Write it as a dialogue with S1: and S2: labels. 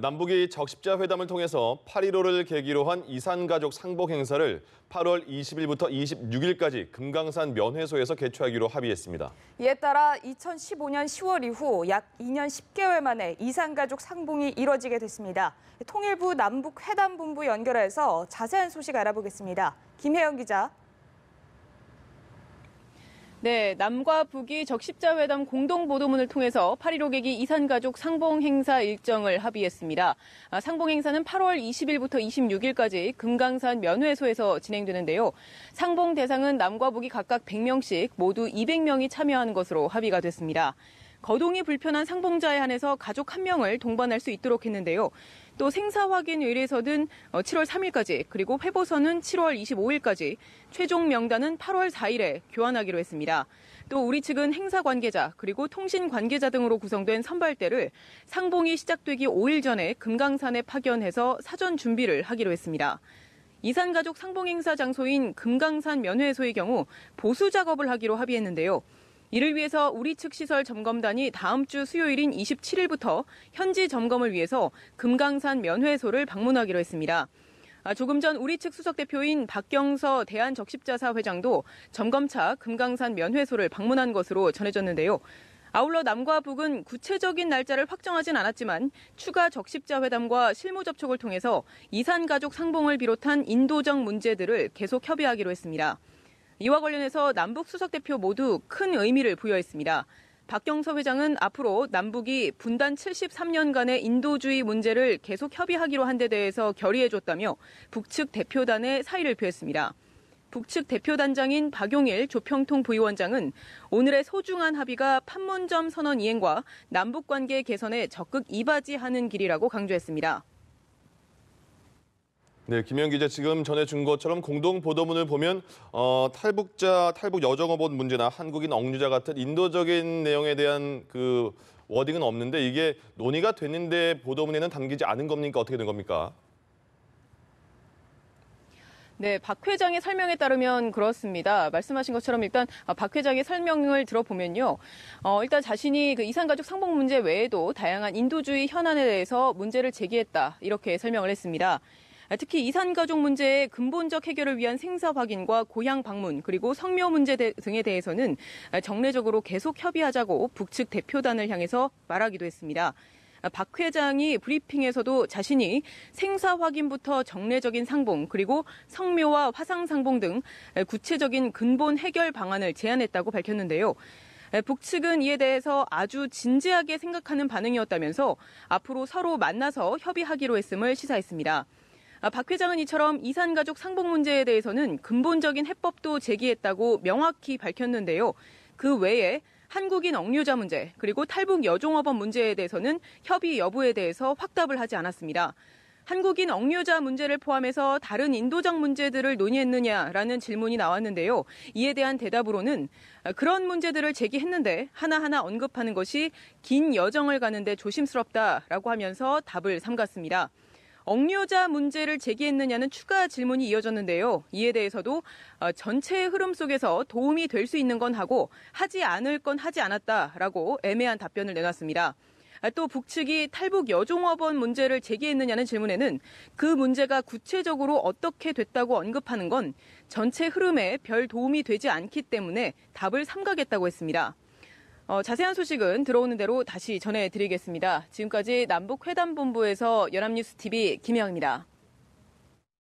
S1: 남북이 적십자 회담을 통해서 8.15를 계기로 한 이산가족 상봉 행사를 8월 20일부터 26일까지 금강산 면회소에서 개최하기로 합의했습니다.
S2: 이에 따라 2015년 10월 이후 약 2년 10개월 만에 이산가족 상봉이 이뤄지게 됐습니다. 통일부 남북회담본부 연결해서 자세한 소식 알아보겠습니다. 김혜영 기자.
S3: 네, 남과 북이 적십자회담 공동보도문을 통해서 8.15 계기 이산가족 상봉 행사 일정을 합의했습니다. 상봉 행사는 8월 20일부터 26일까지 금강산 면회소에서 진행되는데요. 상봉 대상은 남과 북이 각각 100명씩 모두 200명이 참여하는 것으로 합의가 됐습니다. 거동이 불편한 상봉자에 한해서 가족 1명을 동반할 수 있도록 했는데요. 또 생사 확인 의뢰서는 7월 3일까지 그리고 회보서는 7월 25일까지 최종 명단은 8월 4일에 교환하기로 했습니다. 또 우리 측은 행사 관계자 그리고 통신 관계자 등으로 구성된 선발대를 상봉이 시작되기 5일 전에 금강산에 파견해서 사전 준비를 하기로 했습니다. 이산가족 상봉 행사 장소인 금강산 면회소의 경우 보수 작업을 하기로 합의했는데요. 이를 위해서 우리 측 시설 점검단이 다음 주 수요일인 27일부터 현지 점검을 위해서 금강산 면회소를 방문하기로 했습니다. 조금 전 우리 측 수석대표인 박경서 대한적십자사 회장도 점검차 금강산 면회소를 방문한 것으로 전해졌는데요. 아울러 남과 북은 구체적인 날짜를 확정하진 않았지만 추가 적십자 회담과 실무 접촉을 통해서 이산가족 상봉을 비롯한 인도적 문제들을 계속 협의하기로 했습니다. 이와 관련해서 남북 수석대표 모두 큰 의미를 부여했습니다. 박경서 회장은 앞으로 남북이 분단 73년간의 인도주의 문제를 계속 협의하기로 한 데 대해서 결의해줬다며 북측 대표단에 사의를 표했습니다. 북측 대표단장인 박용일 조평통 부위원장은 오늘의 소중한 합의가 판문점 선언 이행과 남북관계 개선에 적극 이바지하는 길이라고 강조했습니다.
S1: 네, 김혜영 기자 지금 전해준 것처럼 공동 보도문을 보면 탈북 여정어본 문제나 한국인 억류자 같은 인도적인 내용에 대한 그 워딩은 없는데 이게 논의가 됐는데 보도문에는 담기지 않은 겁니까? 어떻게 된 겁니까?
S3: 네, 박 회장의 설명에 따르면 그렇습니다. 말씀하신 것처럼 일단 박 회장의 설명을 들어보면요. 일단 자신이 그 이산가족 상봉 문제 외에도 다양한 인도주의 현안에 대해서 문제를 제기했다. 이렇게 설명을 했습니다. 특히 이산가족 문제의 근본적 해결을 위한 생사 확인과 고향 방문 그리고 성묘 문제 등에 대해서는 정례적으로 계속 협의하자고 북측 대표단을 향해서 말하기도 했습니다. 박 회장이 브리핑에서도 자신이 생사 확인부터 정례적인 상봉 그리고 성묘와 화상 상봉 등 구체적인 근본 해결 방안을 제안했다고 밝혔는데요. 북측은 이에 대해서 아주 진지하게 생각하는 반응이었다면서 앞으로 서로 만나서 협의하기로 했음을 시사했습니다. 박 회장은 이처럼 이산가족 상봉 문제에 대해서는 근본적인 해법도 제기했다고 명확히 밝혔는데요. 그 외에 한국인 억류자 문제 그리고 탈북 여종업원 문제에 대해서는 협의 여부에 대해서 확답을 하지 않았습니다. 한국인 억류자 문제를 포함해서 다른 인도적 문제들을 논의했느냐라는 질문이 나왔는데요. 이에 대한 대답으로는 그런 문제들을 제기했는데 하나하나 언급하는 것이 긴 여정을 가는데 조심스럽다라고 하면서 답을 삼갔습니다. 억류자 문제를 제기했느냐는 추가 질문이 이어졌는데요. 이에 대해서도 전체의 흐름 속에서 도움이 될 수 있는 건 하고 하지 않을 건 하지 않았다라고 애매한 답변을 내놨습니다. 또 북측이 탈북 여종업원 문제를 제기했느냐는 질문에는 그 문제가 구체적으로 어떻게 됐다고 언급하는 건 전체 흐름에 별 도움이 되지 않기 때문에 답을 삼가겠다고 했습니다. 자세한 소식은 들어오는 대로 다시 전해드리겠습니다. 지금까지 남북회담본부에서 연합뉴스TV 김혜영입니다.